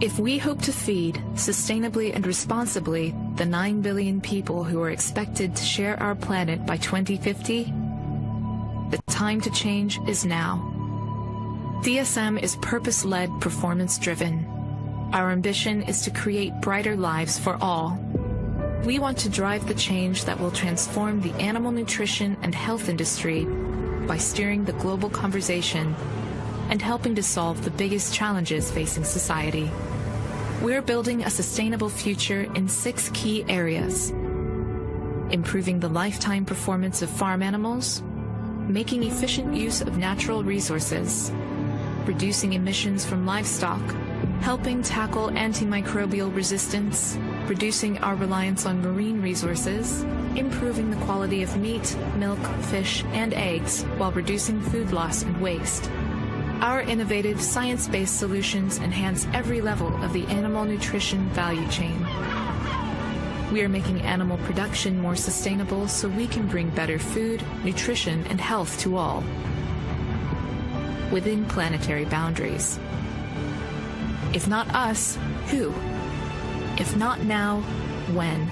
If we hope to feed, sustainably and responsibly, the 9 billion people who are expected to share our planet by 2050, the time to change is now. DSM is purpose-led, performance-driven. Our ambition is to create brighter lives for all. We want to drive the change that will transform the animal nutrition and health industry by steering the global conversation and helping to solve the biggest challenges facing society. We're building a sustainable future in 6 key areas: improving the lifetime performance of farm animals, making efficient use of natural resources, reducing emissions from livestock, helping tackle antimicrobial resistance, reducing our reliance on marine resources, improving the quality of meat, milk, fish, and eggs while reducing food loss and waste. Our innovative science-based solutions enhance every level of the animal nutrition value chain. We are making animal production more sustainable so we can bring better food, nutrition, and health to all, within planetary boundaries. If not us, who? If not now, when?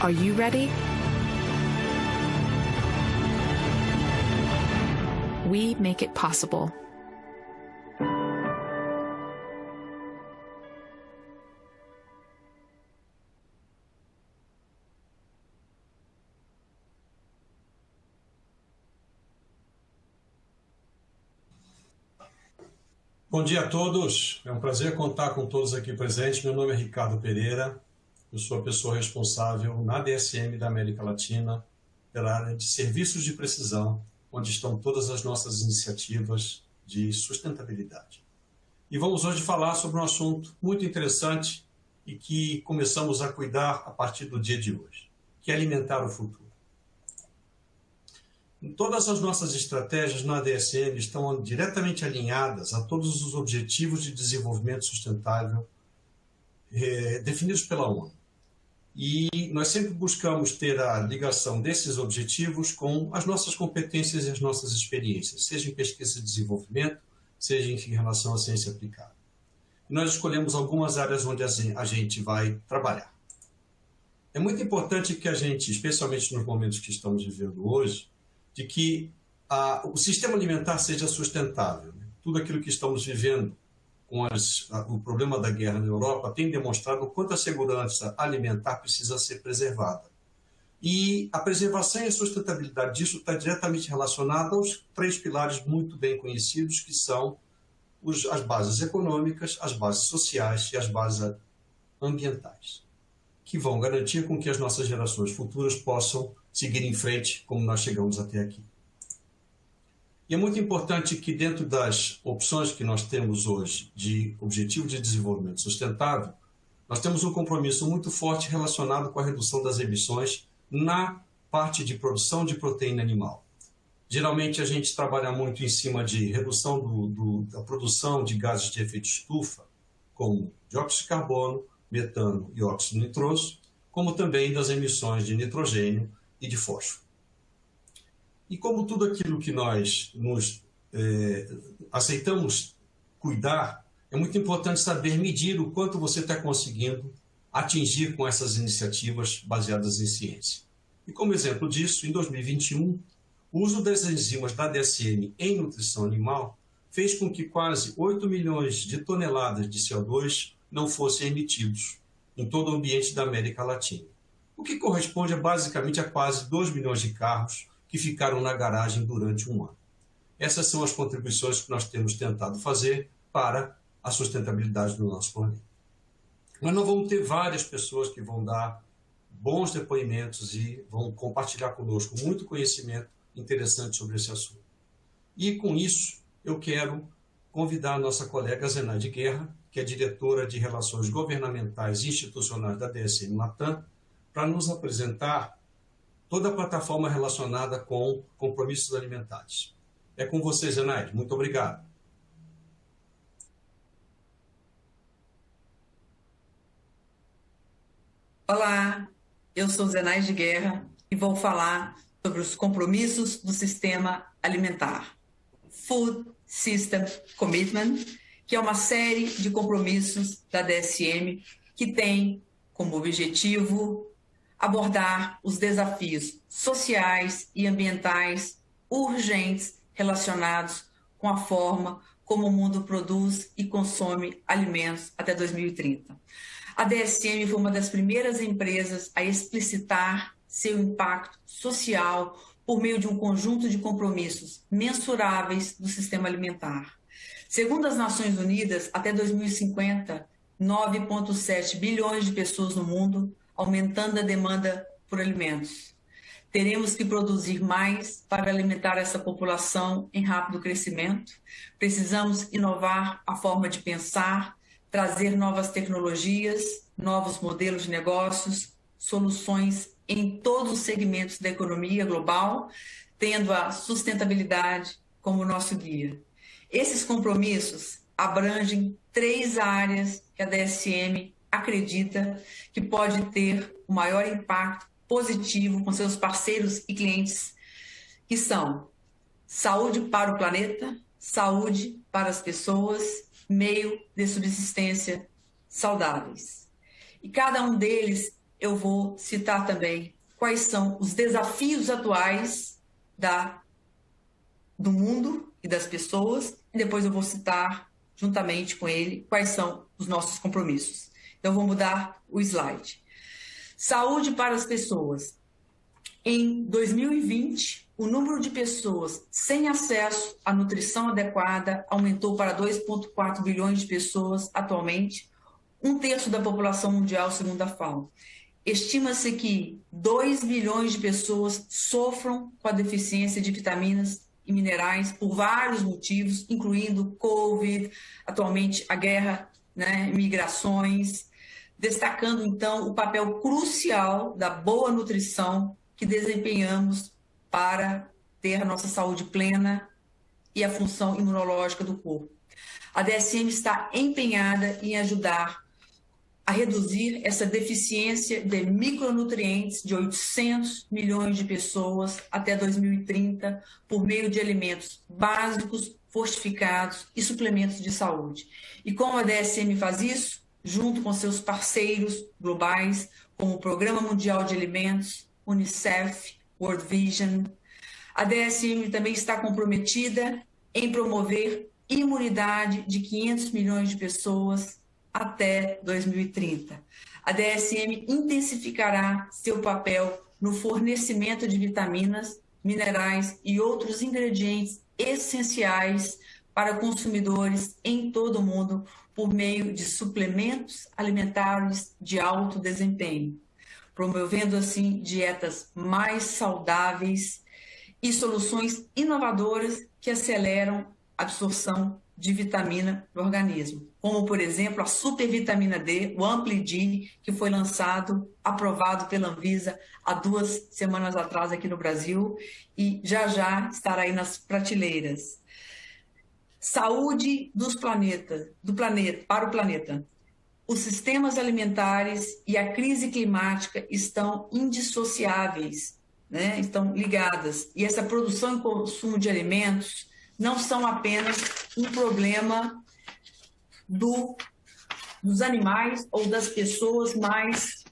Are you ready? We make it possible. Bom dia a todos, é um prazer contar com todos aqui presentes. Meu nome é Ricardo Pereira, eu sou a pessoa responsável na DSM da América Latina pela área de serviços de precisão, onde estão todas as nossas iniciativas de sustentabilidade. E vamos hoje falar sobre um assunto muito interessante e que começamos a cuidar a partir do dia de hoje, que é alimentar o futuro. Todas as nossas estratégias na DSM estão diretamente alinhadas a todos os objetivos de desenvolvimento sustentável definidos pela ONU. E nós sempre buscamos ter a ligação desses objetivos com as nossas competências e as nossas experiências, seja em pesquisa e desenvolvimento, seja em relação à ciência aplicada. E nós escolhemos algumas áreas onde a gente vai trabalhar. É muito importante que a gente, especialmente nos momentos que estamos vivendo hoje, de que o sistema alimentar seja sustentável. Tudo aquilo que estamos vivendo com o problema da guerra na Europa tem demonstrado o quanto a segurança alimentar precisa ser preservada. E a preservação e a sustentabilidade disso está diretamente relacionada aos 3 pilares muito bem conhecidos, que são as bases econômicas, as bases sociais e as bases ambientais, que vão garantir com que as nossas gerações futuras possam seguir em frente como nós chegamos até aqui. E é muito importante que dentro das opções que nós temos hoje de Objetivo de Desenvolvimento Sustentável, nós temos um compromisso muito forte relacionado com a redução das emissões na parte de produção de proteína animal. Geralmente a gente trabalha muito em cima de redução da produção de gases de efeito estufa, como dióxido de carbono, metano e óxido nitroso, como também das emissões de nitrogênio e de fósforo. E como tudo aquilo que nós aceitamos cuidar, é muito importante saber medir o quanto você está conseguindo atingir com essas iniciativas baseadas em ciência. E como exemplo disso, em 2021, o uso das enzimas da DSM em nutrição animal fez com que quase 8 milhões de toneladas de CO2 não fossem emitidos em todo o ambiente da América Latina, o que corresponde basicamente a quase 2 milhões de carros que ficaram na garagem durante um ano. Essas são as contribuições que nós temos tentado fazer para a sustentabilidade do nosso planeta. Mas nós vamos ter várias pessoas que vão dar bons depoimentos e vão compartilhar conosco muito conhecimento interessante sobre esse assunto. E com isso, eu quero convidar a nossa colega Zenaide Guerra, que é diretora de Relações Governamentais e Institucionais da DSM Latam, para nos apresentar toda a plataforma relacionada com compromissos alimentares. É com você, Zenaide. Muito obrigado. Olá, eu sou Zenaide Guerra e vou falar sobre os compromissos do sistema alimentar, Food System Commitment, que é uma série de compromissos da DSM que tem como objetivo abordar os desafios sociais e ambientais urgentes relacionados com a forma como o mundo produz e consome alimentos até 2030. A DSM foi uma das primeiras empresas a explicitar seu impacto social por meio de um conjunto de compromissos mensuráveis do sistema alimentar. Segundo as Nações Unidas, até 2050, 9,7 bilhões de pessoas no mundo, aumentando a demanda por alimentos. Teremos que produzir mais para alimentar essa população em rápido crescimento. Precisamos inovar a forma de pensar, trazer novas tecnologias, novos modelos de negócios, soluções em todos os segmentos da economia global, tendo a sustentabilidade como nosso guia. Esses compromissos abrangem 3 áreas que a DSM acredita que pode ter o maior impacto positivo com seus parceiros e clientes, que são saúde para o planeta, saúde para as pessoas, meio de subsistência saudáveis. E cada um deles eu vou citar também quais são os desafios atuais do mundo e das pessoas, e depois eu vou citar juntamente com ele quais são os nossos compromissos. Então, vou mudar o slide. Saúde para as pessoas. Em 2020, o número de pessoas sem acesso à nutrição adequada aumentou para 2,4 bilhões de pessoas atualmente, 1/3 da população mundial, segundo a FAO. Estima-se que 2 bilhões de pessoas sofram com a deficiência de vitaminas e minerais por vários motivos, incluindo Covid, atualmente a guerra, migrações, destacando então o papel crucial da boa nutrição que desempenhamos para ter a nossa saúde plena e a função imunológica do corpo. A DSM está empenhada em ajudar a reduzir essa deficiência de micronutrientes de 800 milhões de pessoas até 2030 por meio de alimentos básicos, fortificados e suplementos de saúde. E como a DSM faz isso? Junto com seus parceiros globais, como o Programa Mundial de Alimentos, Unicef, World Vision. A DSM também está comprometida em promover imunidade de 500 milhões de pessoas até 2030. A DSM intensificará seu papel no fornecimento de vitaminas, minerais e outros ingredientes essenciais para consumidores em todo o mundo por meio de suplementos alimentares de alto desempenho, promovendo assim dietas mais saudáveis e soluções inovadoras que aceleram a absorção de vitamina no organismo, como, por exemplo, a supervitamina D, o Ampli-D, que foi lançado, aprovado pela Anvisa há 2 semanas atrás aqui no Brasil e já estará aí nas prateleiras. Saúde para o planeta. Os sistemas alimentares e a crise climática estão indissociáveis, estão ligadas. E essa produção e consumo de alimentos não são apenas um problema dos animais ou das pessoas, mas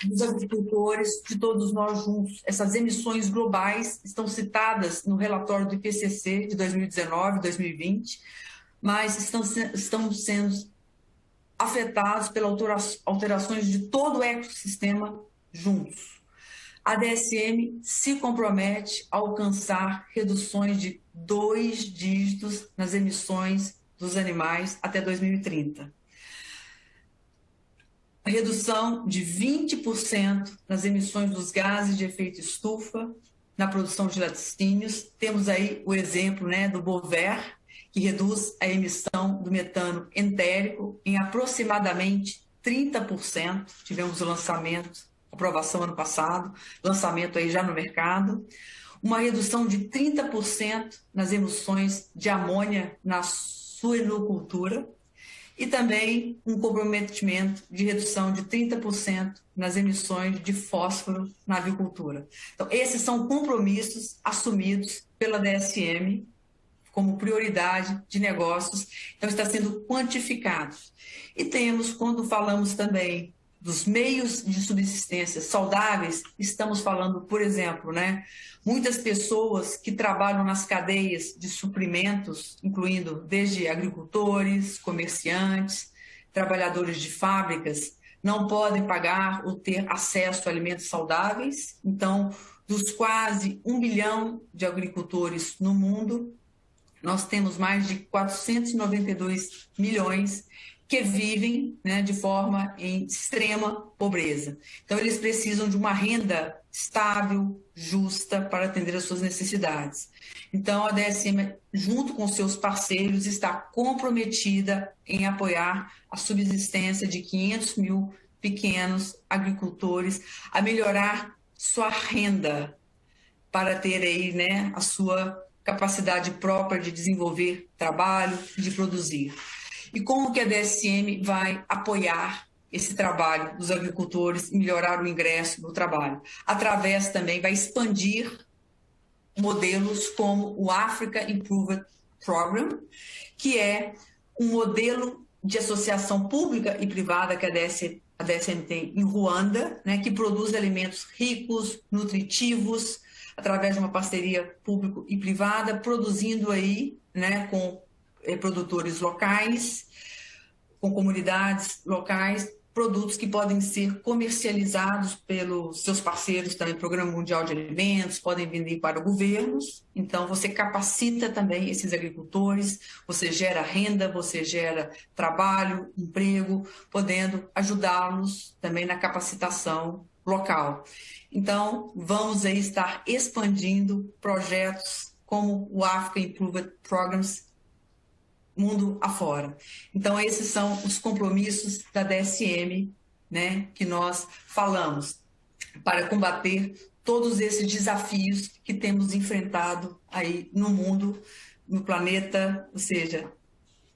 dos agricultores, de todos nós juntos. Essas emissões globais estão citadas no relatório do IPCC de 2019, 2020, mas estão sendo afetados pelas alterações de todo o ecossistema juntos. A DSM se compromete a alcançar reduções de 2 dígitos nas emissões dos animais até 2030. A redução de 20% nas emissões dos gases de efeito estufa na produção de laticínios. Temos aí o exemplo do Bovaer, que reduz a emissão do metano entérico em aproximadamente 30%. Tivemos o lançamento, aprovação ano passado, lançamento aí já no mercado. Uma redução de 30% nas emissões de amônia na suinocultura e também um comprometimento de redução de 30% nas emissões de fósforo na avicultura. Então, esses são compromissos assumidos pela DSM como prioridade de negócios, então está sendo quantificado. E temos, quando falamos também dos meios de subsistência saudáveis, estamos falando, por exemplo, né, muitas pessoas que trabalham nas cadeias de suprimentos, incluindo desde agricultores, comerciantes, trabalhadores de fábricas, não podem pagar ou ter acesso a alimentos saudáveis. Então, dos quase 1 bilhão de agricultores no mundo, nós temos mais de 492 milhões que vivem, né, de forma em extrema pobreza. Então, eles precisam de uma renda estável, justa, para atender às suas necessidades. Então, a DSM, junto com seus parceiros, está comprometida em apoiar a subsistência de 500 mil pequenos agricultores, a melhorar sua renda para ter aí, né, a sua capacidade própria de desenvolver trabalho, de produzir. E como que a DSM vai apoiar esse trabalho dos agricultores e melhorar o ingresso no trabalho? Através também, vai expandir modelos como o Africa Improvement Program, que é um modelo de associação pública e privada que a DSM tem em Ruanda, né, que produz alimentos ricos, nutritivos, através de uma parceria público e privada, produzindo aí, né, com produtores locais, com comunidades locais, produtos que podem ser comercializados pelos seus parceiros também, Programa Mundial de Alimentos, podem vender para governos. Então, você capacita também esses agricultores, você gera renda, você gera trabalho, emprego, podendo ajudá-los também na capacitação local. Então, vamos aí estar expandindo projetos como o Africa Improvement Programs mundo afora. Então, esses são os compromissos da DSM, né, que nós falamos para combater todos esses desafios que temos enfrentado aí no mundo, no planeta, ou seja,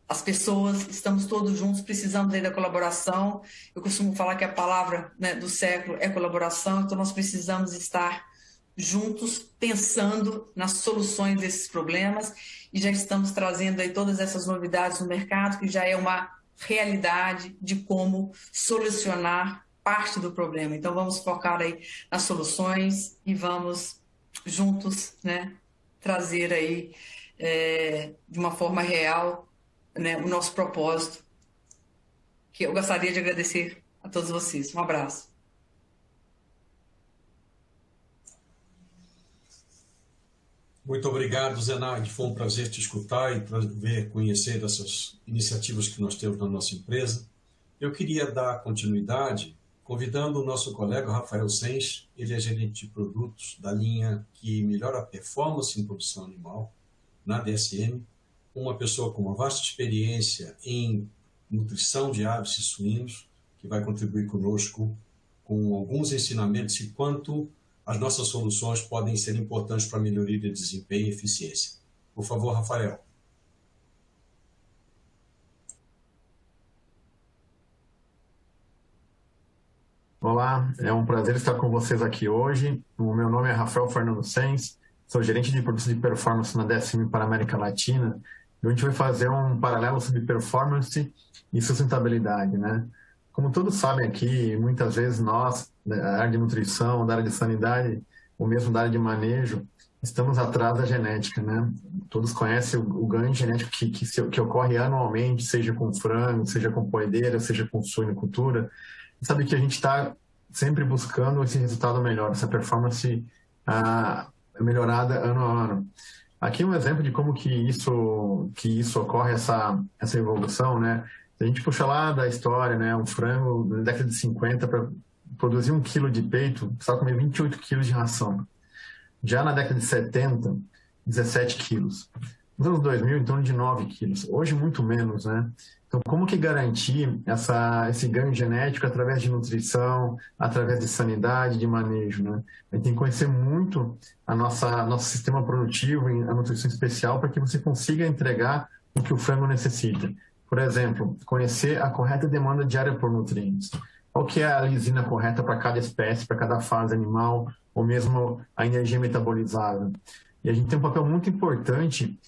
as pessoas, estamos todos juntos, precisamos aí da colaboração. Eu costumo falar que a palavra, né, do século é colaboração, então nós precisamos estar juntos, pensando nas soluções desses problemas, e já estamos trazendo aí todas essas novidades no mercado, que já é uma realidade de como solucionar parte do problema. Então, vamos focar aí nas soluções e vamos juntos, né, trazer aí de uma forma real, né, o nosso propósito, que eu gostaria de agradecer a todos vocês. Um abraço. Muito obrigado, Zenaide. Foi um prazer te escutar e conhecer essas iniciativas que nós temos na nossa empresa. Eu queria dar continuidade convidando o nosso colega Rafael Sens. Ele é gerente de produtos da linha que melhora a performance em produção animal na DSM, uma pessoa com uma vasta experiência em nutrição de aves e suínos, que vai contribuir conosco com alguns ensinamentos e quanto as nossas soluções podem ser importantes para a melhoria de desempenho e eficiência. Por favor, Rafael. Olá, é um prazer estar com vocês aqui hoje. O meu nome é Rafael Fernando Sens, sou gerente de produtos de performance na DSM para a América Latina. E a gente vai fazer um paralelo sobre performance e sustentabilidade, né? Como todos sabem aqui, muitas vezes nós, da área de nutrição, da área de sanidade, ou mesmo da área de manejo, estamos atrás da genética, né? Todos conhecem o ganho genético que ocorre anualmente, seja com frango, seja com poedeira, seja com suinocultura. Sabe que a gente está sempre buscando esse resultado melhor, essa performance melhorada ano a ano. Aqui um exemplo de como que isso ocorre, essa evolução, né? Se a gente puxa lá da história, né, um frango na década de 50, para produzir 1 quilo de peito, precisava comer 28 quilos de ração. Já na década de 70, 17 quilos. Nos anos 2000, em torno de 9 quilos. Hoje, muito menos, né? Então, como que garantir esse ganho genético através de nutrição, através de sanidade, de manejo, né? A gente tem que conhecer muito nosso sistema produtivo, a nutrição especial, para que você consiga entregar o que o frango necessita. Por exemplo, conhecer a correta demanda diária por nutrientes. Qual que é a lisina correta para cada espécie, para cada fase animal, ou mesmo a energia metabolizável. E a gente tem um papel muito importante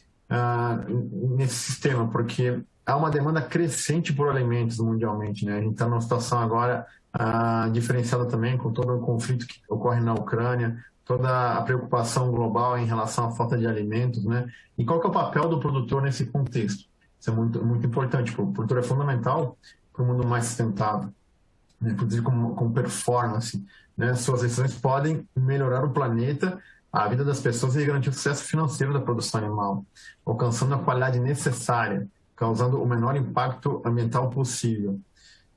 nesse sistema, porque há uma demanda crescente por alimentos mundialmente, né? A gente está numa situação agora diferenciada também com todo o conflito que ocorre na Ucrânia, toda a preocupação global em relação à falta de alimentos, né? E qual que é o papel do produtor nesse contexto? Isso é muito, muito importante. O produtor é fundamental para um mundo mais sustentável, né? Produzir com performance, né? Suas decisões podem melhorar o planeta, a vida das pessoas e garantir o sucesso financeiro da produção animal, alcançando a qualidade necessária, causando o menor impacto ambiental possível.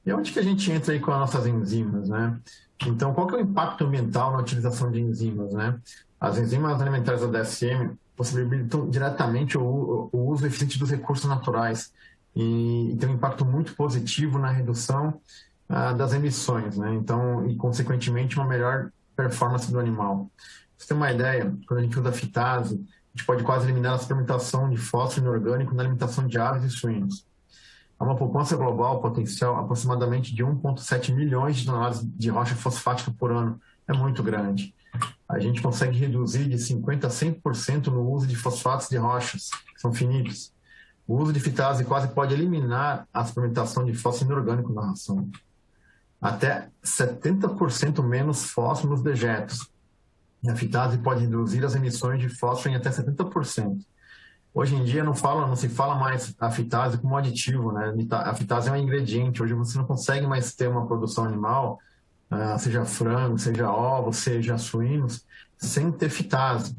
E onde que a gente entra aí com as nossas enzimas, né? Então, qual que é o impacto ambiental na utilização de enzimas, né? As enzimas alimentares da DSM possibilitam diretamente o uso eficiente dos recursos naturais e tem um impacto muito positivo na redução das emissões, né? Então, e consequentemente, uma melhor performance do animal. Pra você ter uma ideia, quando a gente usa fitase, a gente pode quase eliminar a fermentação de fósforo inorgânico na alimentação de aves e suínos. Há uma poupança global potencial aproximadamente de 1,7 milhões de toneladas de rocha fosfática por ano. É muito grande. A gente consegue reduzir de 50% a 100% no uso de fosfatos de rochas, que são finitos. O uso de fitase quase pode eliminar a fermentação de fósforo inorgânico na ração. Até 70% menos fósforo nos dejetos. E a fitase pode reduzir as emissões de fósforo em até 70%. Hoje em dia não se fala mais a fitase como aditivo, né? A fitase é um ingrediente. Hoje você não consegue mais ter uma produção animal, seja frango, seja ovos, seja suínos, sem ter fitase.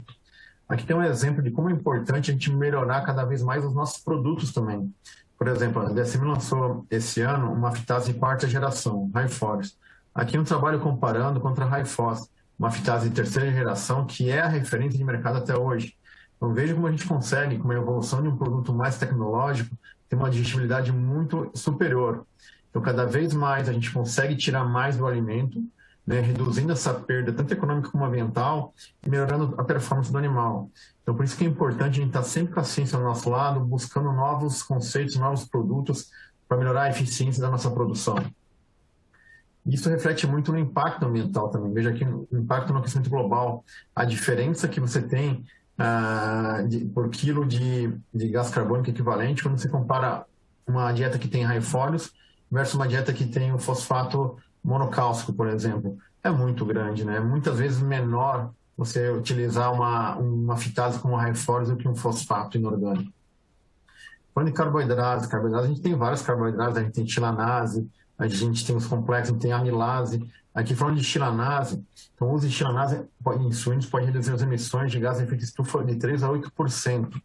Aqui tem um exemplo de como é importante a gente melhorar cada vez mais os nossos produtos também. Por exemplo, a DSM lançou esse ano uma fitase de quarta geração, High Force. Aqui um trabalho comparando contra a High Force, uma fitase de terceira geração, que é a referência de mercado até hoje. Então veja como a gente consegue, com a evolução de um produto mais tecnológico, ter uma digestibilidade muito superior. Então cada vez mais a gente consegue tirar mais do alimento, né, reduzindo essa perda tanto econômica como ambiental e melhorando a performance do animal. Então por isso que é importante a gente estar sempre com a ciência ao nosso lado, buscando novos conceitos, novos produtos para melhorar a eficiência da nossa produção. Isso reflete muito no impacto ambiental também. Veja aqui o impacto no aquecimento global, a diferença que você tem por quilo de gás carbônico equivalente quando você compara uma dieta que tem raifólios versus uma dieta que tem o fosfato monocálcico, por exemplo. É muito grande, né? Muitas vezes menor você utilizar uma fitase como raifólios do que um fosfato inorgânico. Falando em carboidratos, a gente tem vários carboidratos, a gente tem tilanase, a gente tem os complexos, a gente tem amilase. Aqui falando de tilanase, então o uso de tilanase em suínos pode reduzir as emissões de gás de efeito de estufa de 3% a 8%.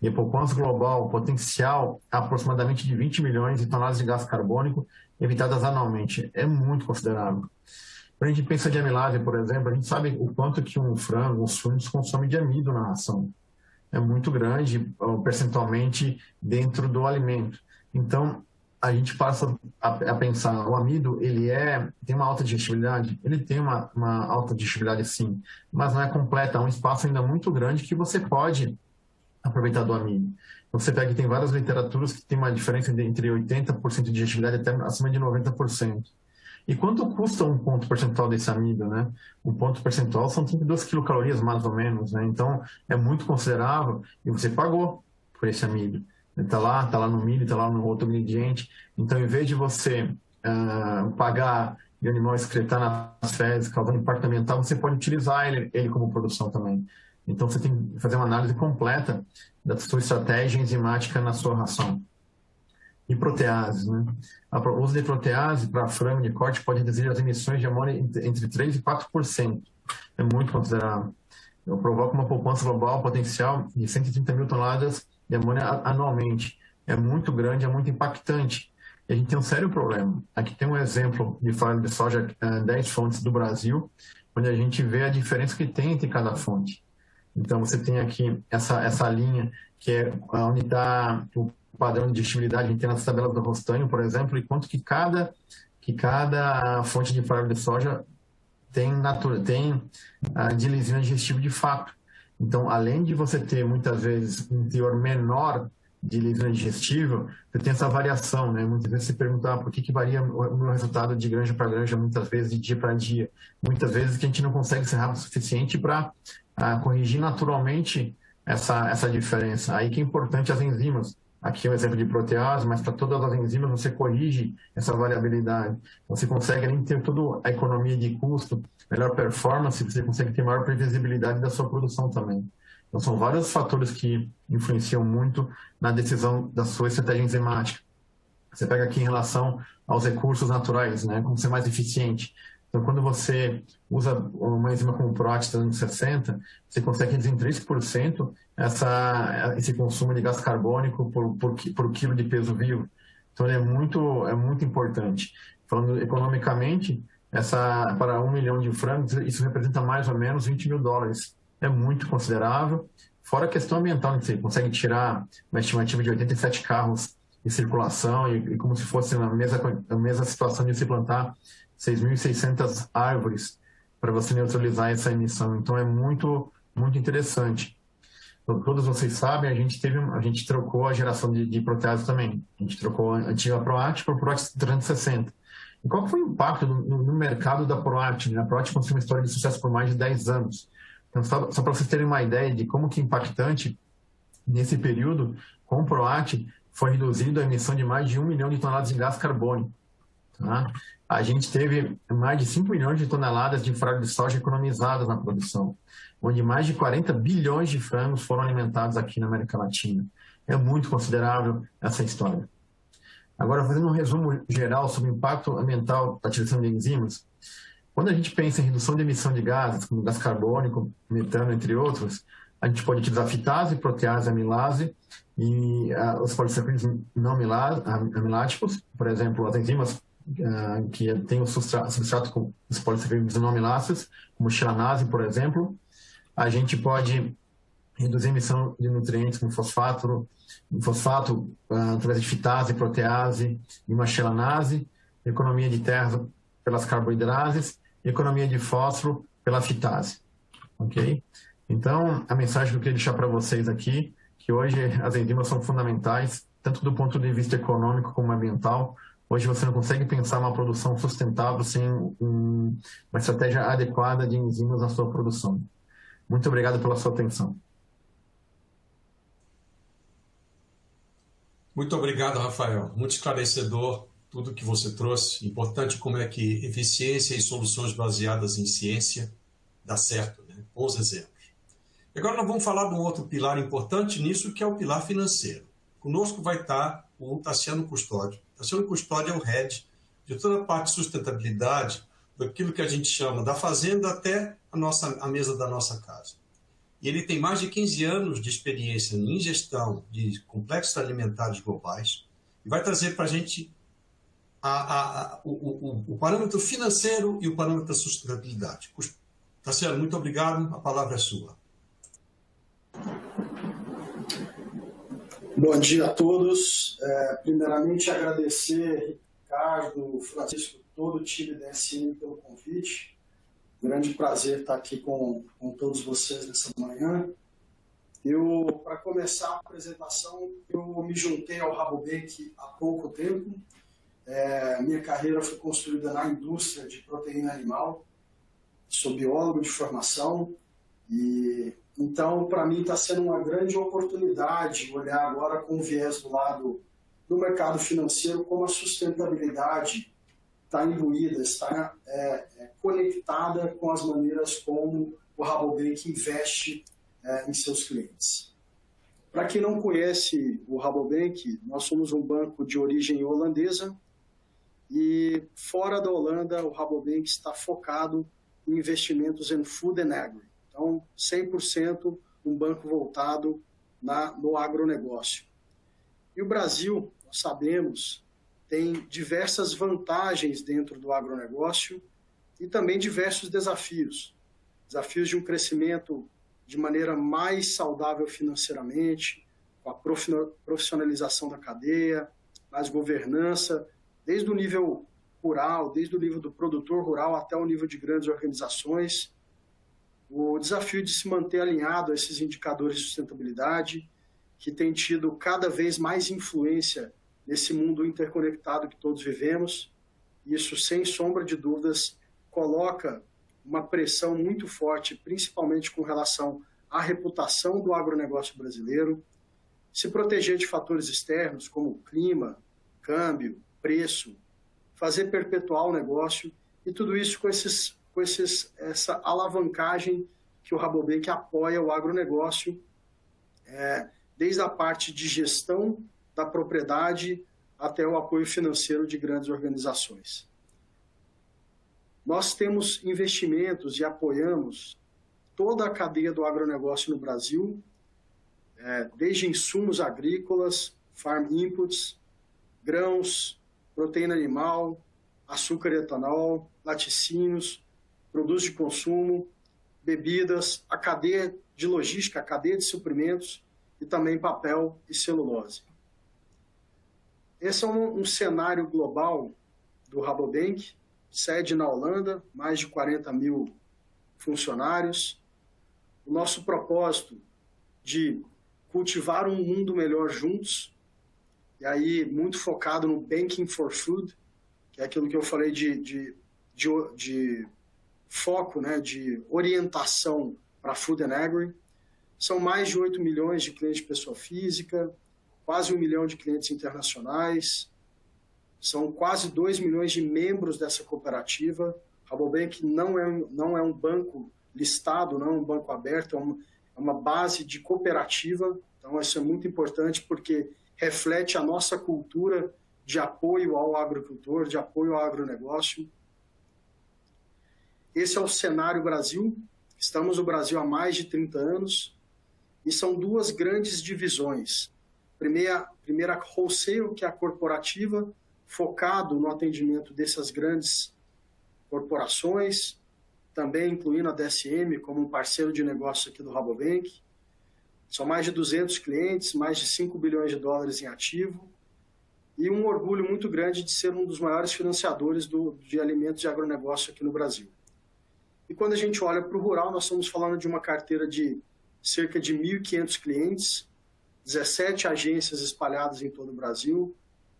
E a poupança global potencial é aproximadamente de 20 milhões de toneladas de gás carbônico evitadas anualmente. É muito considerável. Quando a gente pensa de amilase, por exemplo, a gente sabe o quanto que um frango, um suíno consome de amido na ração. É muito grande, percentualmente, dentro do alimento. Então, a gente passa a pensar, o amido, ele tem uma alta digestibilidade? Ele tem uma alta digestibilidade, sim, mas não é completa. Há um espaço ainda muito grande que você pode aproveitar do amido. Então, você pega que tem várias literaturas que tem uma diferença entre 80% de digestibilidade até acima de 90%. E quanto custa um ponto percentual desse amido, né? Um ponto percentual são 32 quilocalorias, mais ou menos, né? Então, é muito considerável e você pagou por esse amido. Está lá no milho, está lá no outro ingrediente. Então, em vez de você pagar e o animal excretar nas fezes, causando impacto ambiental, você pode utilizar ele como produção também. Então, você tem que fazer uma análise completa da sua estratégia enzimática na sua ração. E proteases, né? O uso de protease para frango de corte pode reduzir as emissões de amônia entre 3% e 4%. É muito considerável. Provoca uma poupança global potencial de 130 mil toneladas de amônia anualmente. É muito grande, é muito impactante. E a gente tem um sério problema. Aqui tem um exemplo de farelo de soja, 10 fontes do Brasil, onde a gente vê a diferença que tem entre cada fonte. Então, você tem aqui essa linha, que é onde está o padrão de digestibilidade, a gente tem nas tabelas do Rostanho, por exemplo, e quanto que cada fonte de farelo de soja tem de lisina digestiva de fato. Então, além de você ter, muitas vezes, um teor menor de lisina digestível, você tem essa variação, né? Muitas vezes você pergunta por que varia o meu resultado de granja para granja, muitas vezes de dia para dia. Muitas vezes que a gente não consegue ser rápido o suficiente para corrigir naturalmente essa diferença. Aí que é importante as enzimas. Aqui é um exemplo de protease, mas para todas as enzimas você corrige essa variabilidade. Você consegue nem ter toda a economia de custo, melhor performance, você consegue ter maior previsibilidade da sua produção também. Então são vários fatores que influenciam muito na decisão da sua estratégia enzimática. Você pega aqui em relação aos recursos naturais, né? Como ser mais eficiente. Então, quando você usa uma enzima como o PROAT dos anos 60, você consegue reduzir em 3% esse consumo de gás carbônico por quilo de peso vivo. Então, é muito importante. Falando economicamente, para 1 milhão de frangos, isso representa mais ou menos $20 mil. É muito considerável. Fora a questão ambiental, você consegue tirar uma estimativa de 87 carros em circulação e como se fosse na mesma situação de se plantar 6.600 árvores para você neutralizar essa emissão. Então é muito interessante. Então, todos vocês sabem, a gente trocou a geração de protease também. A gente trocou a antiga PROAT por PROAT 360. E qual foi o impacto no mercado da PROAT? A PROAT construiu uma história de sucesso por mais de 10 anos. Então, só para vocês terem uma ideia de como que é impactante, nesse período, com o PROAT, foi reduzido a emissão de mais de 1 milhão de toneladas de gás carbônico. Tá? A gente teve mais de 5 milhões de toneladas de farelo de soja economizadas na produção, onde mais de 40 bilhões de frangos foram alimentados aqui na América Latina. É muito considerável essa história. Agora, fazendo um resumo geral sobre o impacto ambiental da utilização de enzimas, quando a gente pensa em redução de emissão de gases, como gás carbônico, metano, entre outros, a gente pode utilizar fitase, protease, amilase e os polissacarídeos não amiláticos, por exemplo, as enzimas que tem o substrato com os polissacarídeos não amiláceos, como xelanase, por exemplo. A gente pode reduzir a emissão de nutrientes como fosfato através de fitase, protease e uma xelanase, economia de terra pelas carboidrases e economia de fósforo pela fitase. Ok? Então, a mensagem que eu queria deixar para vocês aqui, que hoje as enzimas são fundamentais, tanto do ponto de vista econômico como ambiental. Hoje você não consegue pensar uma produção sustentável sem uma estratégia adequada de enzimas na sua produção. Muito obrigado pela sua atenção. Muito obrigado, Rafael. Muito esclarecedor tudo que você trouxe. Importante como é que eficiência e soluções baseadas em ciência dá certo, né? Bons exemplos. E agora nós vamos falar de um outro pilar importante nisso, que é o pilar financeiro. Conosco vai estar o Taciano Custódio. Taciano Custódio é o head de toda a parte de sustentabilidade, daquilo que a gente chama da fazenda até a mesa da nossa casa. E ele tem mais de 15 anos de experiência em gestão de complexos alimentares globais e vai trazer para a gente o parâmetro financeiro e o parâmetro da sustentabilidade. Taciano, muito obrigado. A palavra é sua. Bom dia a todos. Primeiramente, agradecer Ricardo, Francisco, todo o time da SM pelo convite. Grande prazer estar aqui com todos vocês nessa manhã. Para começar a apresentação, eu me juntei ao Rabobank há pouco tempo. Minha carreira foi construída na indústria de proteína animal. Sou biólogo de formação e então, para mim, está sendo uma grande oportunidade olhar agora com o viés do lado do mercado financeiro como a sustentabilidade está imbuída, está conectada com as maneiras como o Rabobank investe em seus clientes. Para quem não conhece o Rabobank, nós somos um banco de origem holandesa e fora da Holanda o Rabobank está focado em investimentos em food and agri. Então, 100% um banco voltado no agronegócio. E o Brasil, nós sabemos, tem diversas vantagens dentro do agronegócio e também diversos desafios. Desafios de um crescimento de maneira mais saudável financeiramente, com a profissionalização da cadeia, mais governança, desde o nível rural, desde o nível do produtor rural até o nível de grandes organizações. O desafio de se manter alinhado a esses indicadores de sustentabilidade, que tem tido cada vez mais influência nesse mundo interconectado que todos vivemos. Isso, sem sombra de dúvidas, coloca uma pressão muito forte, principalmente com relação a reputação do agronegócio brasileiro, se proteger de fatores externos como clima, câmbio, preço, fazer perpetuar o negócio e tudo isso com essa alavancagem que o Rabobank apoia o agronegócio, desde a parte de gestão da propriedade até o apoio financeiro de grandes organizações. Nós temos investimentos e apoiamos toda a cadeia do agronegócio no Brasil, desde insumos agrícolas, farm inputs, grãos, proteína animal, açúcar e etanol, laticínios, produtos de consumo, bebidas, a cadeia de logística, a cadeia de suprimentos e também papel e celulose. Esse é um cenário global do Rabobank, sede na Holanda, mais de 40 mil funcionários. O nosso propósito de cultivar um mundo melhor juntos, e aí muito focado no Banking for Food, que é aquilo que eu falei de foco, né, de orientação para Food and Agri. São mais de 8 milhões de clientes de pessoa física, quase 1 milhão de clientes internacionais, são quase 2 milhões de membros dessa cooperativa. Rabobank não é um banco listado, não é um banco aberto, é uma base de cooperativa. Então, isso é muito importante porque reflete a nossa cultura de apoio ao agricultor, de apoio ao agronegócio. Esse é o cenário Brasil. Estamos no Brasil há mais de 30 anos e são duas grandes divisões. Primeira wholesale, que é a corporativa, focado no atendimento dessas grandes corporações, também incluindo a DSM como um parceiro de negócio aqui do Rabobank. São mais de 200 clientes, mais de 5 bilhões de dólares em ativo e um orgulho muito grande de ser um dos maiores financiadores de alimentos e agronegócio aqui no Brasil. E quando a gente olha para o rural, nós estamos falando de uma carteira de cerca de 1.500 clientes, 17 agências espalhadas em todo o Brasil,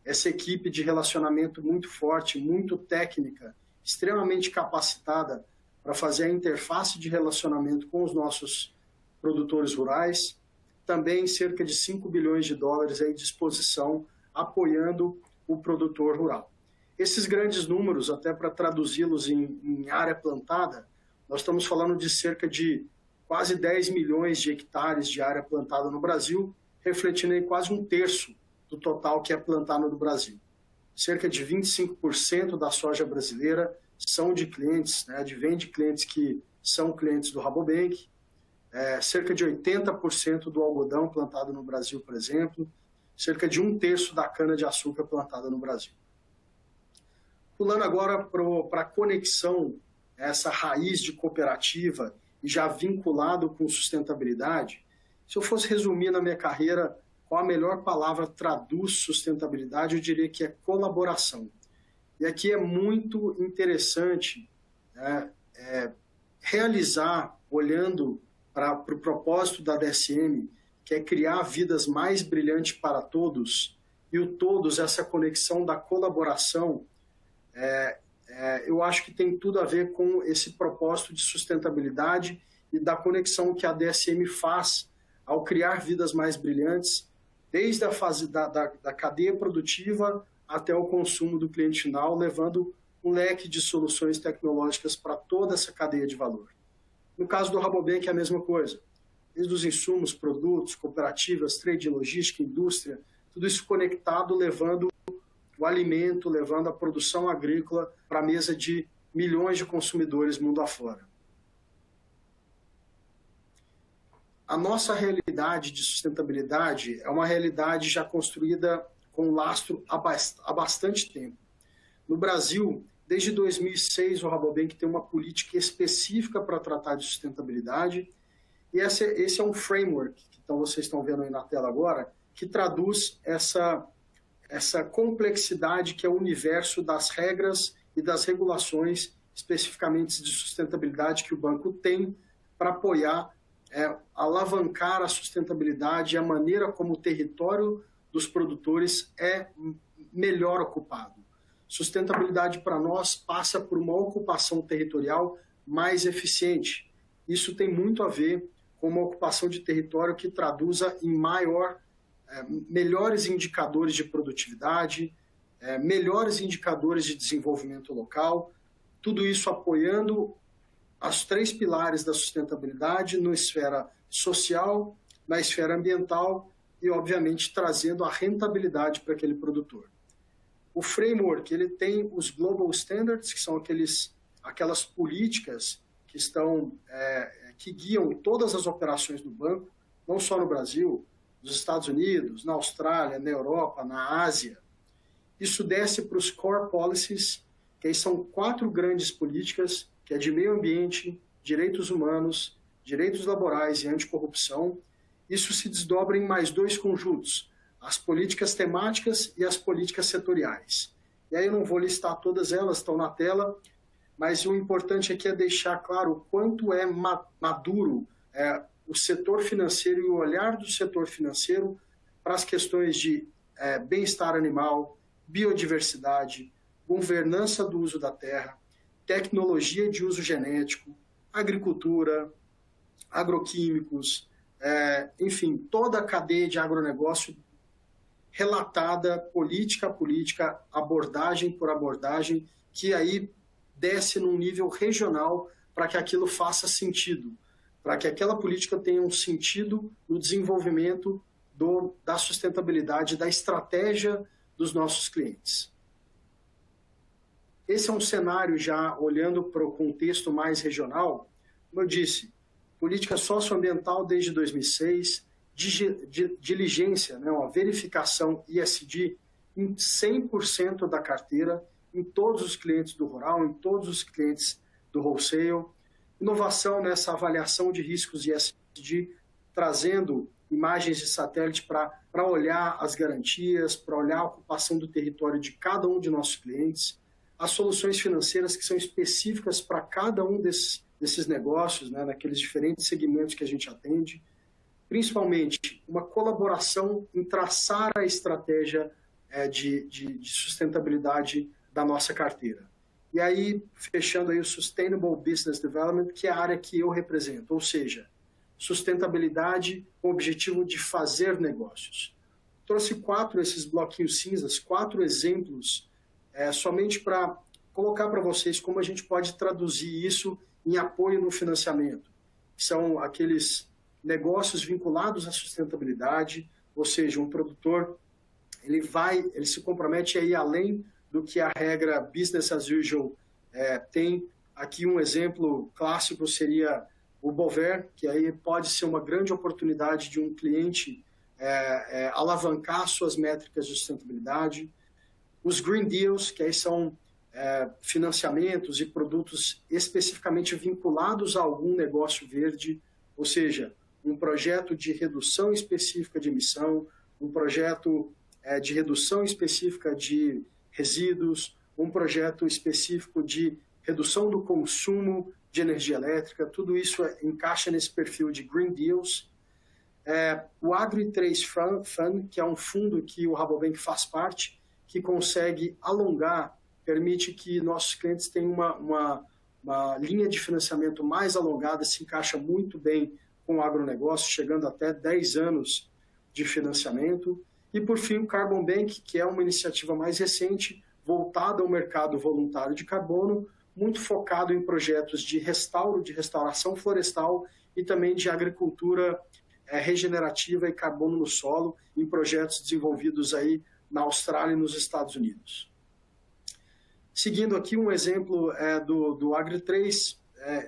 essa equipe de relacionamento muito forte, muito técnica, extremamente capacitada para fazer a interface de relacionamento com os nossos produtores rurais, também cerca de 5 bilhões de dólares à disposição, apoiando o produtor rural. Esses grandes números, até para traduzi-los em área plantada, nós estamos falando de cerca de quase 10 milhões de hectares de área plantada no Brasil, refletindo em quase 1/3 do total que é plantado no Brasil. Cerca de 25% da soja brasileira são de clientes, né, advém de clientes que são clientes do Rabobank, cerca de 80% do algodão plantado no Brasil, por exemplo, cerca de 1/3 da cana-de-açúcar plantada no Brasil. Pulando agora para a conexão, essa raiz de cooperativa e já vinculado com sustentabilidade, se eu fosse resumir na minha carreira qual a melhor palavra traduz sustentabilidade, eu diria que é colaboração. E aqui é muito interessante realizar, olhando para o propósito da DSM, que é criar vidas mais brilhantes para todos, e o todos, essa conexão da colaboração, eu acho que tem tudo a ver com esse propósito de sustentabilidade e da conexão que a DSM faz ao criar vidas mais brilhantes, desde a fase da cadeia produtiva até o consumo do cliente final, levando um leque de soluções tecnológicas para toda essa cadeia de valor. No caso do Rabobank é a mesma coisa, desde os insumos, produtos, cooperativas, trade, logística, indústria, tudo isso conectado, levando o alimento, levando a produção agrícola para a mesa de milhões de consumidores mundo afora. A nossa realidade de sustentabilidade é uma realidade já construída com lastro há bastante tempo. No Brasil, desde 2006, o Rabobank tem uma política específica para tratar de sustentabilidade, e esse é um framework, que vocês estão vendo aí na tela agora, que traduz essa complexidade que é o universo das regras e das regulações especificamente de sustentabilidade que o banco tem para apoiar, alavancar a sustentabilidade e a maneira como o território dos produtores é melhor ocupado. Sustentabilidade para nós passa por uma ocupação territorial mais eficiente. Isso tem muito a ver com uma ocupação de território que traduza em melhores indicadores de produtividade, melhores indicadores de desenvolvimento local, tudo isso apoiando os 3 pilares da sustentabilidade na esfera social, na esfera ambiental e, obviamente, trazendo a rentabilidade para aquele produtor. O framework, ele tem os Global Standards, que são aquelas políticas que guiam todas as operações do banco, não só no Brasil, nos Estados Unidos, na Austrália, na Europa, na Ásia. Isso desce para os Core Policies, que aí são 4 grandes políticas, que é de meio ambiente, direitos humanos, direitos laborais e anticorrupção. Isso se desdobra em mais 2 conjuntos, as políticas temáticas e as políticas setoriais. E aí eu não vou listar todas elas, estão na tela, mas o importante aqui é deixar claro o quanto é maduro o setor financeiro e o olhar do setor financeiro para as questões de bem-estar animal, biodiversidade, governança do uso da terra, tecnologia de uso genético, agricultura, agroquímicos, enfim, toda a cadeia de agronegócio relatada, política a política, abordagem por abordagem, que aí desce num nível regional para que aquilo faça sentido, para que aquela política tenha um sentido no desenvolvimento da sustentabilidade, da estratégia dos nossos clientes. Esse é um cenário já olhando para o contexto mais regional. Como eu disse, política socioambiental desde 2006, diligência, uma verificação ESG em 100% da carteira, em todos os clientes do rural, em todos os clientes do wholesale. Inovação nessa avaliação de riscos ESG, trazendo imagens de satélite para olhar as garantias, para olhar a ocupação do território de cada um de nossos clientes, as soluções financeiras que são específicas para cada um desses negócios, naqueles diferentes segmentos que a gente atende, principalmente uma colaboração em traçar a estratégia de sustentabilidade da nossa carteira. E aí, fechando aí o Sustainable Business Development, que é a área que eu represento, ou seja, sustentabilidade com o objetivo de fazer negócios. Trouxe 4 esses bloquinhos cinzas, 4 exemplos, somente para colocar para vocês como a gente pode traduzir isso em apoio no financiamento. São aqueles negócios vinculados à sustentabilidade, ou seja, um produtor ele se compromete a ir além do que a regra business as usual tem. Aqui um exemplo clássico seria o Bovaer, que aí pode ser uma grande oportunidade de um cliente alavancar suas métricas de sustentabilidade. Os Green Deals, que aí são financiamentos e produtos especificamente vinculados a algum negócio verde, ou seja, um projeto de redução específica de emissão, um projeto de redução específica de resíduos, um projeto específico de redução do consumo de energia elétrica, tudo isso encaixa nesse perfil de Green Deals. O Agri3 Fund, que é um fundo que o Rabobank faz parte, que consegue alongar, permite que nossos clientes tenham uma linha de financiamento mais alongada, se encaixa muito bem com o agronegócio, chegando até 10 anos de financiamento. E, por fim, o Carbon Bank, que é uma iniciativa mais recente, voltada ao mercado voluntário de carbono, muito focado em projetos de restauro, de restauração florestal e também de agricultura regenerativa e carbono no solo, em projetos desenvolvidos aí na Austrália e nos Estados Unidos. Seguindo aqui um exemplo do Agri3,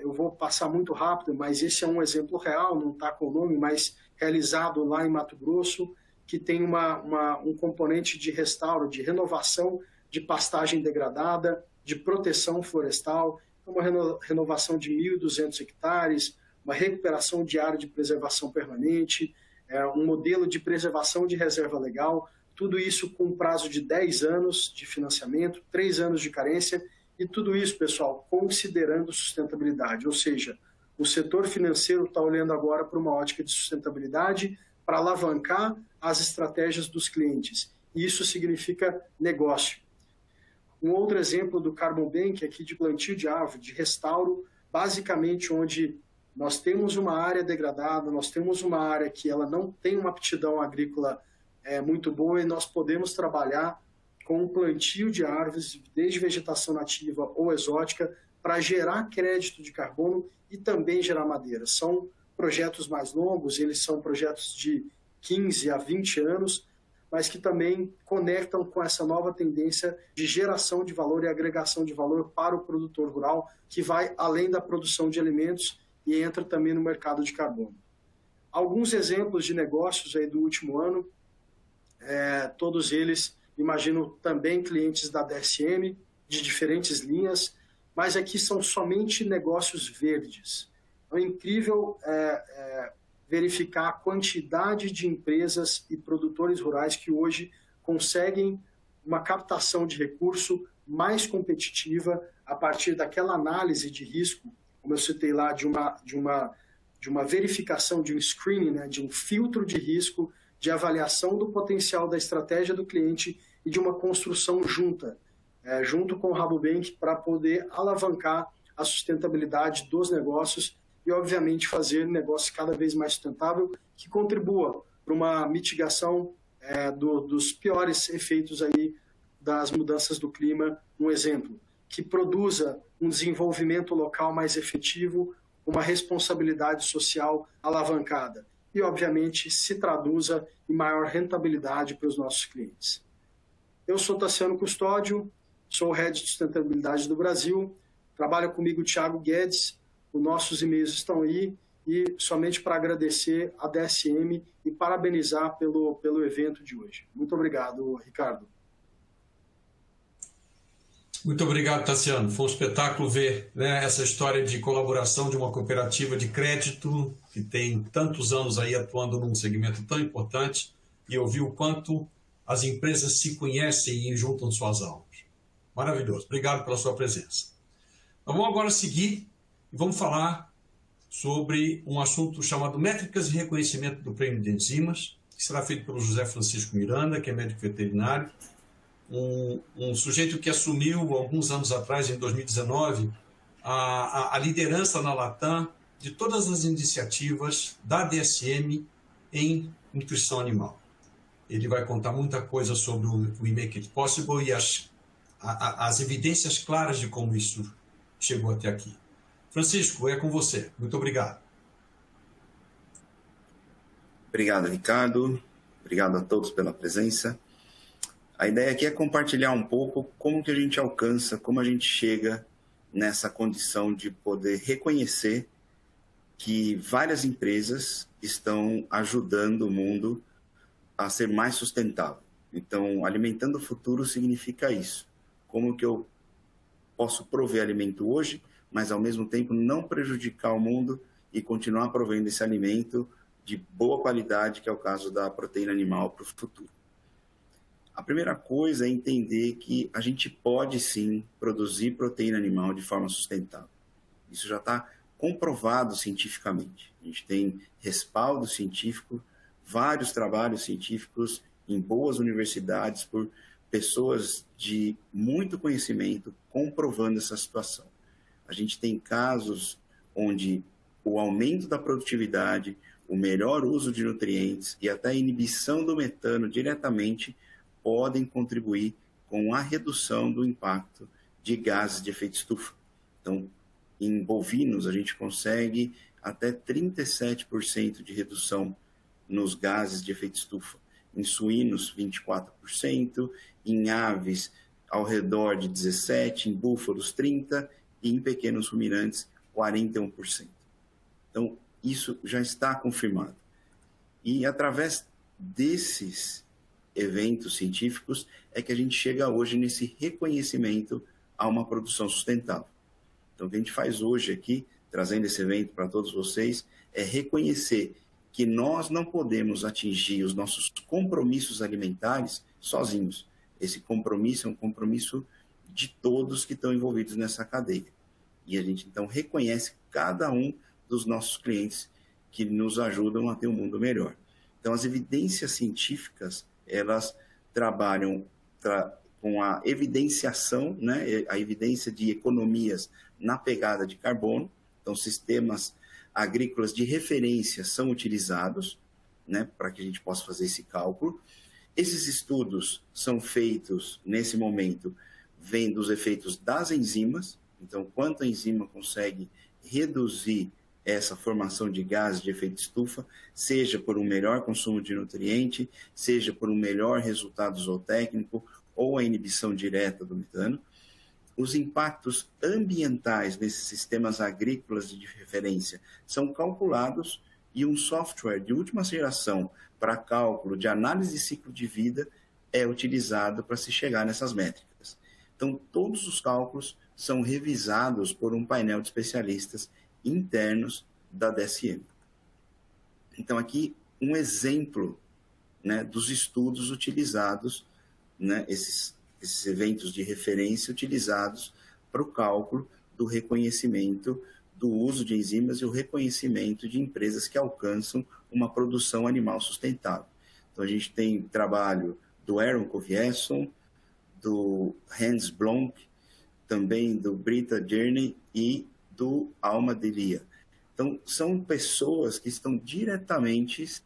eu vou passar muito rápido, mas esse é um exemplo real, não está com o nome, mas realizado lá em Mato Grosso, que tem um componente de restauro, de renovação de pastagem degradada, de proteção florestal, uma renovação de 1.200 hectares, uma recuperação de área de preservação permanente, um modelo de preservação de reserva legal, tudo isso com um prazo de 10 anos de financiamento, 3 anos de carência, e tudo isso, pessoal, considerando sustentabilidade, ou seja, o setor financeiro está olhando agora para uma ótica de sustentabilidade para alavancar as estratégias dos clientes, e isso significa negócio. Um outro exemplo do Carbon Bank aqui de plantio de árvore, de restauro, basicamente onde nós temos uma área degradada, nós temos uma área que ela não tem uma aptidão agrícola muito boa e nós podemos trabalhar com um plantio de árvores, desde vegetação nativa ou exótica, para gerar crédito de carbono e também gerar madeira. São projetos mais longos, eles são projetos de 15 a 20 anos, mas que também conectam com essa nova tendência de geração de valor e agregação de valor para o produtor rural, que vai além da produção de alimentos e entra também no mercado de carbono. Alguns exemplos de negócios aí do último ano, todos eles, imagino, também clientes da DSM, de diferentes linhas, mas aqui são somente negócios verdes. É incrível verificar a quantidade de empresas e produtores rurais que hoje conseguem uma captação de recurso mais competitiva a partir daquela análise de risco, como eu citei lá, de uma verificação, de um screening, né, de um filtro de risco, de avaliação do potencial da estratégia do cliente e de uma construção junto com o Rabobank, para poder alavancar a sustentabilidade dos negócios e, obviamente, fazer negócio cada vez mais sustentável, que contribua para uma mitigação dos piores efeitos aí das mudanças do clima. Um exemplo, que produza um desenvolvimento local mais efetivo, uma responsabilidade social alavancada e, obviamente, se traduza em maior rentabilidade para os nossos clientes. Eu sou Tassiano Custódio, sou o Head de Sustentabilidade do Brasil, trabalha comigo o Thiago Guedes, os nossos e-mails estão aí, e somente para agradecer a DSM e parabenizar pelo evento de hoje. Muito obrigado, Ricardo. Muito obrigado, Tassiano. Foi um espetáculo ver, né, essa história de colaboração de uma cooperativa de crédito que tem tantos anos aí atuando num segmento tão importante e ouvir o quanto as empresas se conhecem e juntam suas almas. Maravilhoso. Obrigado pela sua presença. Então, vamos agora seguir e vamos falar sobre um assunto chamado Métricas de Reconhecimento do Prêmio de Enzimas, que será feito pelo José Francisco Miranda, que é médico veterinário, um sujeito que assumiu alguns anos atrás, em 2019, a liderança na Latam de todas as iniciativas da DSM em nutrição animal. Ele vai contar muita coisa sobre o We Make It Possible e as evidências claras de como isso chegou até aqui. Francisco, é com você. Muito obrigado. Obrigado, Ricardo. Obrigado a todos pela presença. A ideia aqui é compartilhar um pouco como que a gente alcança, como a gente chega nessa condição de poder reconhecer que várias empresas estão ajudando o mundo a ser mais sustentável. Então, alimentando o futuro significa isso. Como que eu posso prover alimento hoje, mas ao mesmo tempo não prejudicar o mundo e continuar provendo esse alimento de boa qualidade, que é o caso da proteína animal para o futuro. A primeira coisa é entender que a gente pode sim produzir proteína animal de forma sustentável. Isso já está comprovado cientificamente. A gente tem respaldo científico, vários trabalhos científicos em boas universidades por pessoas de muito conhecimento comprovando essa situação. A gente tem casos onde o aumento da produtividade, o melhor uso de nutrientes e até a inibição do metano diretamente podem contribuir com a redução do impacto de gases de efeito estufa. Então, em bovinos, a gente consegue até 37% de redução nos gases de efeito estufa. Em suínos, 24%, em aves, ao redor de 17%, em búfalos, 30%, e em pequenos ruminantes, 41%. Então, isso já está confirmado. E através desses eventos científicos é que a gente chega hoje nesse reconhecimento a uma produção sustentável. Então, o que a gente faz hoje aqui, trazendo esse evento para todos vocês, é reconhecer que nós não podemos atingir os nossos compromissos alimentares sozinhos. Esse compromisso é um compromisso de todos que estão envolvidos nessa cadeia. E a gente, então, reconhece cada um dos nossos clientes que nos ajudam a ter um mundo melhor. Então, as evidências científicas, elas trabalham com a evidenciação, né, a evidência de economias na pegada de carbono, então sistemas agrícolas de referência são utilizados, né, para que a gente possa fazer esse cálculo. Esses estudos são feitos, nesse momento, vendo os efeitos das enzimas, então, quanto a enzima consegue reduzir essa formação de gases de efeito estufa, seja por um melhor consumo de nutriente, seja por um melhor resultado zootécnico ou a inibição direta do metano. Os impactos ambientais desses sistemas agrícolas de referência são calculados e um software de última geração para cálculo de análise de ciclo de vida é utilizado para se chegar nessas métricas. Então, todos os cálculos são revisados por um painel de especialistas internos da DSM. Então, aqui um exemplo, né, dos estudos utilizados, né, esses eventos de referência utilizados para o cálculo do reconhecimento do uso de enzimas e o reconhecimento de empresas que alcançam uma produção animal sustentável. Então, a gente tem trabalho do Aaron Kovieson, do Hans Blomk, também do Britta Journey e do Alma Delia. Então, são pessoas que estão diretamente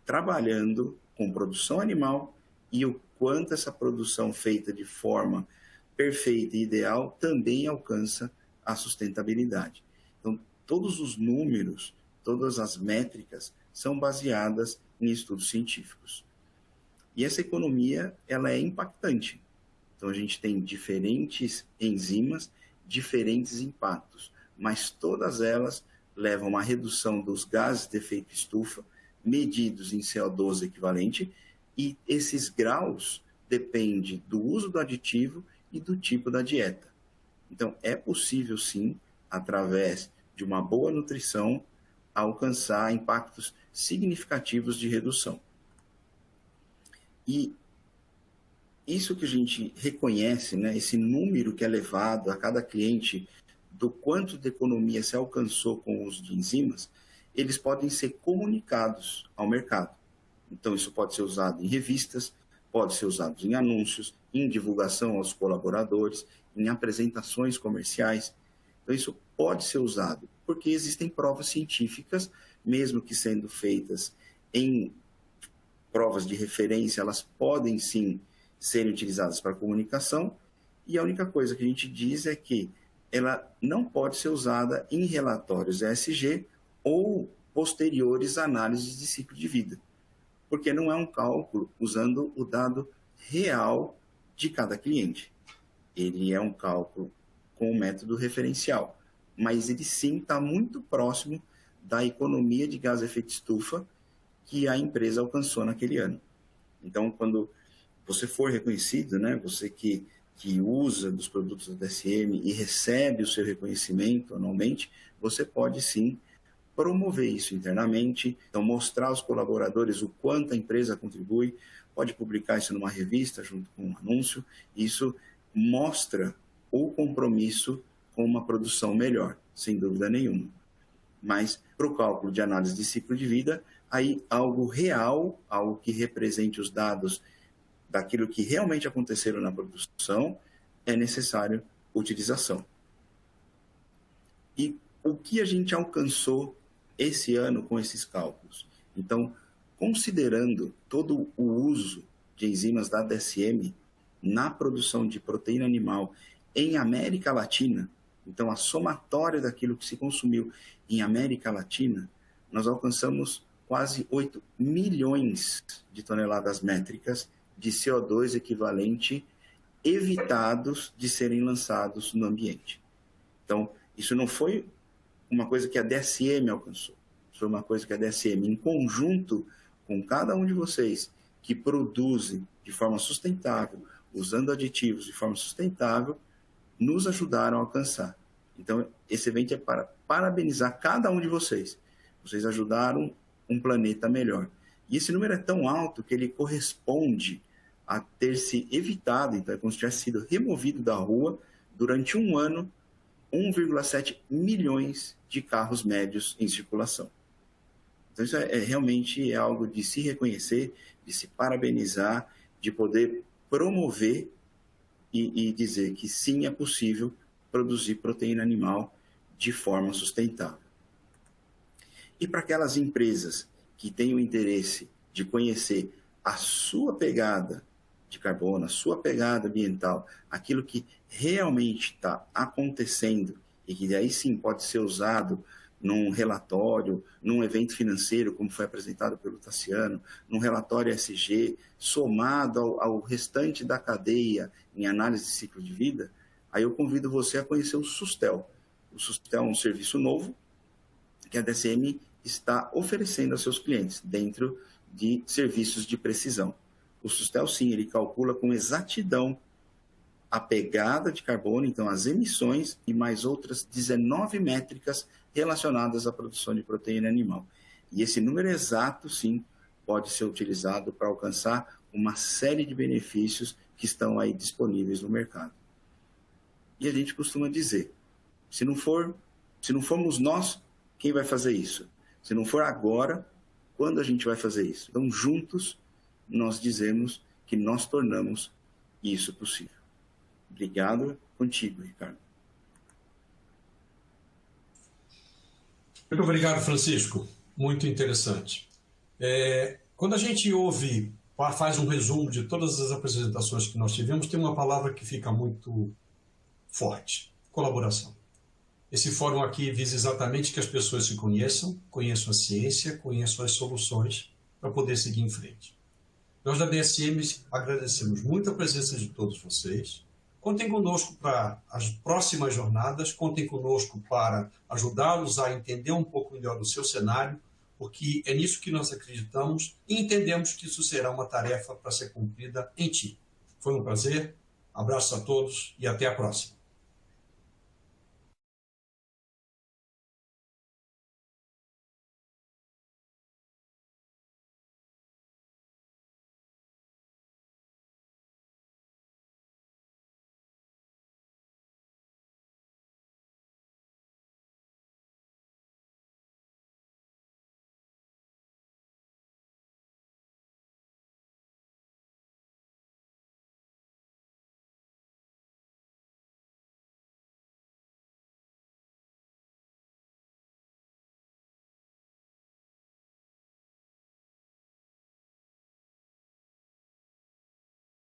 trabalhando com produção animal e o quanto essa produção feita de forma perfeita e ideal também alcança a sustentabilidade. Então, todos os números, todas as métricas são baseadas em estudos científicos. E essa economia, ela é impactante. Então, a gente tem diferentes enzimas, diferentes impactos, mas todas elas levam a uma redução dos gases de efeito estufa, medidos em CO2 equivalente, e esses graus dependem do uso do aditivo e do tipo da dieta. Então, é possível, sim, através de uma boa nutrição, alcançar impactos significativos de redução. E isso que a gente reconhece, né, esse número que é levado a cada cliente do quanto de economia se alcançou com o uso de enzimas, eles podem ser comunicados ao mercado. Então, isso pode ser usado em revistas, pode ser usado em anúncios, em divulgação aos colaboradores, em apresentações comerciais. Então, isso pode ser usado, porque existem provas científicas, mesmo que sendo feitas em provas de referência, elas podem sim serem utilizadas para comunicação, e a única coisa que a gente diz é que ela não pode ser usada em relatórios ESG ou posteriores análises de ciclo de vida, porque não é um cálculo usando o dado real de cada cliente. Ele é um cálculo com o método referencial, mas ele sim está muito próximo da economia de gás de efeito estufa que a empresa alcançou naquele ano. Então, quando você for reconhecido, né, você que usa dos produtos da DSM e recebe o seu reconhecimento anualmente, você pode sim promover isso internamente, então mostrar aos colaboradores o quanto a empresa contribui, pode publicar isso numa revista junto com um anúncio, isso mostra o compromisso com uma produção melhor, sem dúvida nenhuma. Mas para o cálculo de análise de ciclo de vida, aí algo real, algo que represente os dados daquilo que realmente aconteceram na produção, é necessário utilização. E o que a gente alcançou esse ano com esses cálculos? Então, considerando todo o uso de enzimas da DSM na produção de proteína animal em América Latina, então a somatória daquilo que se consumiu em América Latina, nós alcançamos quase 8 milhões de toneladas métricas de CO2 equivalente evitados de serem lançados no ambiente. Então, isso não foi uma coisa que a DSM alcançou. Isso foi uma coisa que a DSM, em conjunto com cada um de vocês que produzem de forma sustentável, usando aditivos de forma sustentável, nos ajudaram a alcançar. Então, esse evento é para parabenizar cada um de vocês. Vocês ajudaram um planeta melhor. E esse número é tão alto que ele corresponde a ter se evitado, então é como se tivesse sido removido da rua durante um ano 1,7 milhões de carros médios em circulação. Então isso realmente é algo de se reconhecer, de se parabenizar, de poder promover e dizer que sim, é possível produzir proteína animal de forma sustentável. E para aquelas empresas que têm o interesse de conhecer a sua pegada de carbono, a sua pegada ambiental, aquilo que realmente está acontecendo e que daí sim pode ser usado num relatório, num evento financeiro, como foi apresentado pelo Taciano, num relatório ESG, somado ao restante da cadeia em análise de ciclo de vida, aí eu convido você a conhecer o Sustel. O Sustel é um serviço novo que a DSM está oferecendo aos seus clientes, dentro de serviços de precisão. O Sustel, sim, ele calcula com exatidão a pegada de carbono, então as emissões e mais outras 19 métricas relacionadas à produção de proteína animal. E esse número exato, sim, pode ser utilizado para alcançar uma série de benefícios que estão aí disponíveis no mercado. E a gente costuma dizer, se não formos nós, quem vai fazer isso? Se não for agora, quando a gente vai fazer isso? Então, juntos, nós dizemos que nós tornamos isso possível. Obrigado. Contigo, Ricardo. Muito obrigado, Francisco. Muito interessante. Quando a gente faz um resumo de todas as apresentações que nós tivemos, tem uma palavra que fica muito forte: colaboração. Esse fórum aqui visa exatamente que as pessoas se conheçam a ciência, conheçam as soluções para poder seguir em frente. Nós da DSM agradecemos muito a presença de todos vocês. Contem conosco para as próximas jornadas, contem conosco para ajudá-los a entender um pouco melhor o seu cenário, porque é nisso que nós acreditamos e entendemos que isso será uma tarefa para ser cumprida em ti. Foi um prazer, abraços a todos e até a próxima.